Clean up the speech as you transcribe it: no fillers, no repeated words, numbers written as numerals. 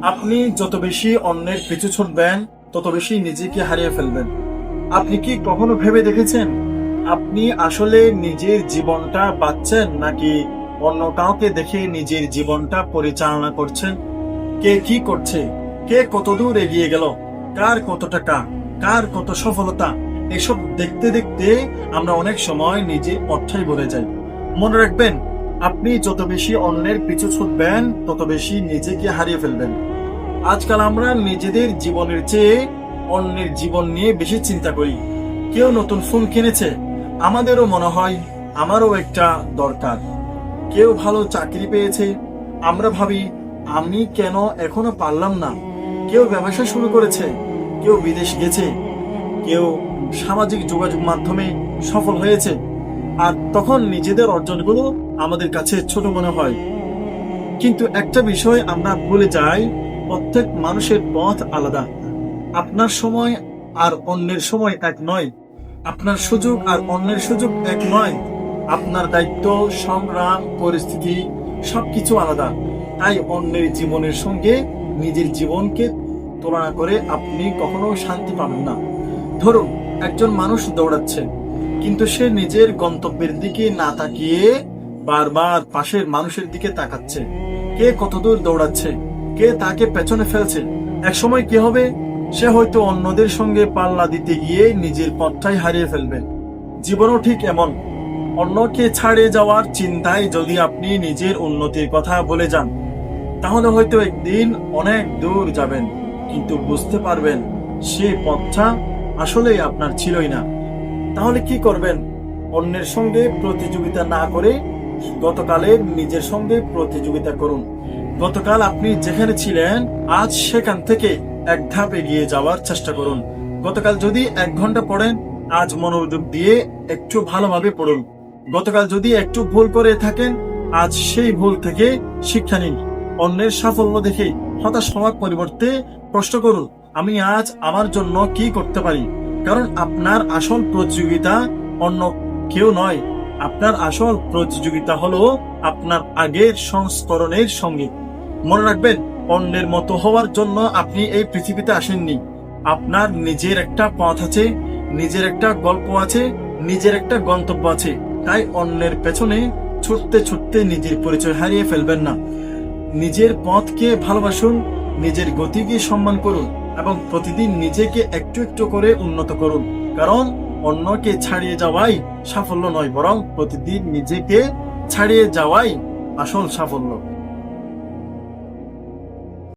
আপনি যত বেশি অন্যের পিছু ছুটবেন তত বেশি নিজেকে হারিয়ে ফেলবেন। আপনি কি কখনো ভেবে দেখেছেন আপনি আসলে নিজের জীবনটা বাঁচছেন নাকি অন্য কাউকে দেখে নিজের জীবনটা পরিচালনা করছেন? কে কি করছে, কে কতদূর এগিয়ে গেল, কার কত টাকা, কার কত সফলতা, এসব দেখতে দেখতে আমরা অনেক সময় নিজে পথটাই ভুলে যাই। মনে রাখবেন, আপনি যত বেশি অন্যের পিছু ছুটবেন তত বেশি নিজেকে হারিয়ে ফেলবেন। আজকাল আমরা নিজেদের জীবনের চেয়ে অন্যের জীবন নিয়ে বেশি চিন্তা করি। কেউ নতুন ফোন কিনেছে, আমাদেরও মনে হয় আমারও একটা দরকার। কেউ ভালো চাকরি পেয়েছে, আমরা ভাবি আমি কেন এখনো পারলাম না। কেউ ব্যবসা শুরু করেছে, কেউ বিদেশ গেছে, কেউ সামাজিক যোগাযোগ মাধ্যমে সফল হয়েছে, আর তখন নিজেদের অর্জনগুলো আমাদের কাছে ছোট মনে হয়। কিন্তু একটা বিষয় আমরা ভুলে যাই, প্রত্যেক মানুষের পথ আলাদা। আপনার সময় আর অন্যের সময় এক নয়, আপনার সুযোগ আর অন্যের সুযোগ এক নয়, আপনার দায়িত্ব, সংগ্রাম, পরিস্থিতি সবকিছু আলাদা। তাই অন্যের জীবনের সঙ্গে নিজের জীবনকে তুলনা করে আপনি কখনো শান্তি পাবেন না। ধরুন, একজন মানুষ দৌড়াচ্ছে, কিন্তু সে নিজের গন্তব্যের দিকে না তাকিয়ে বারবার পাশের মানুষের দিকে তাকাচ্ছে। কে কতদূর দৌড়াচ্ছে, কে তাকে পেছনে ফেলছে, এক সময় কি হবে? সে হয়তো অন্যদের সঙ্গে পাল্লা দিতে গিয়ে নিজের পথটাই হারিয়ে ফেলবে। জীবনও ঠিক এমন। অন্যকে ছাড়িয়ে যাওয়ার চিন্তায় যদি আপনি নিজের উন্নতির কথা বলে যান, তাহলে হয়তো একদিন অনেক দূর যাবেন, কিন্তু বুঝতে পারবেন সে পথটা আসলেই আপনার ছিলই না। তাহলে কি করবেন? অন্যের সঙ্গে প্রতিযোগিতা না করে গতকালের নিজের সঙ্গে প্রতিযোগিতা করুন। গতকাল আপনি যেখানে ছিলেন, আজ সেখান থেকে এক ধাপ এগিয়ে যাওয়ার চেষ্টা করুন। গতকাল যদি 1 ঘন্টা পড়েন, আজ মনোযোগ দিয়ে একটু ভালোভাবে পড়ুন। গতকাল যদি একটু ভুল করে থাকেন, আজ সেই ভুল থেকে শিক্ষা নিন। অন্যের সাফল্য দেখে হতাশ হওয়ার পরিবর্তে প্রশ্ন করুন, আমি আজ আমার জন্য কি করতে পারি? কারণ আপনার আসল প্রতিযোগিতা অন্য কেউ নয়, আপনার আসল প্রতিযোগিতা হলো আপনার আগের সংস্করণের সঙ্গে। মনে রাখবেন, অন্যের মতো হওয়ার জন্য আপনি এই পৃথিবীতে আসেননি। আপনার নিজের একটা পথ আছে, নিজের একটা গল্প আছে, নিজের একটা গন্তব্য আছে। তাই অন্যের পেছনে ছুটতে ছুটতে নিজের পরিচয় হারিয়ে ফেলবেন না। নিজের পথকে ভালোবাসুন, নিজের গতিকে সম্মান করুন এবং প্রতিদিন নিজেকে একটু একটু করে উন্নত করুন। কারণ অন্যকে ছাড়িয়ে যাওয়াই সাফল্য নয়, বরং প্রতিদিন নিজেকে ছাড়িয়ে যাওয়াই আসল সাফল্য।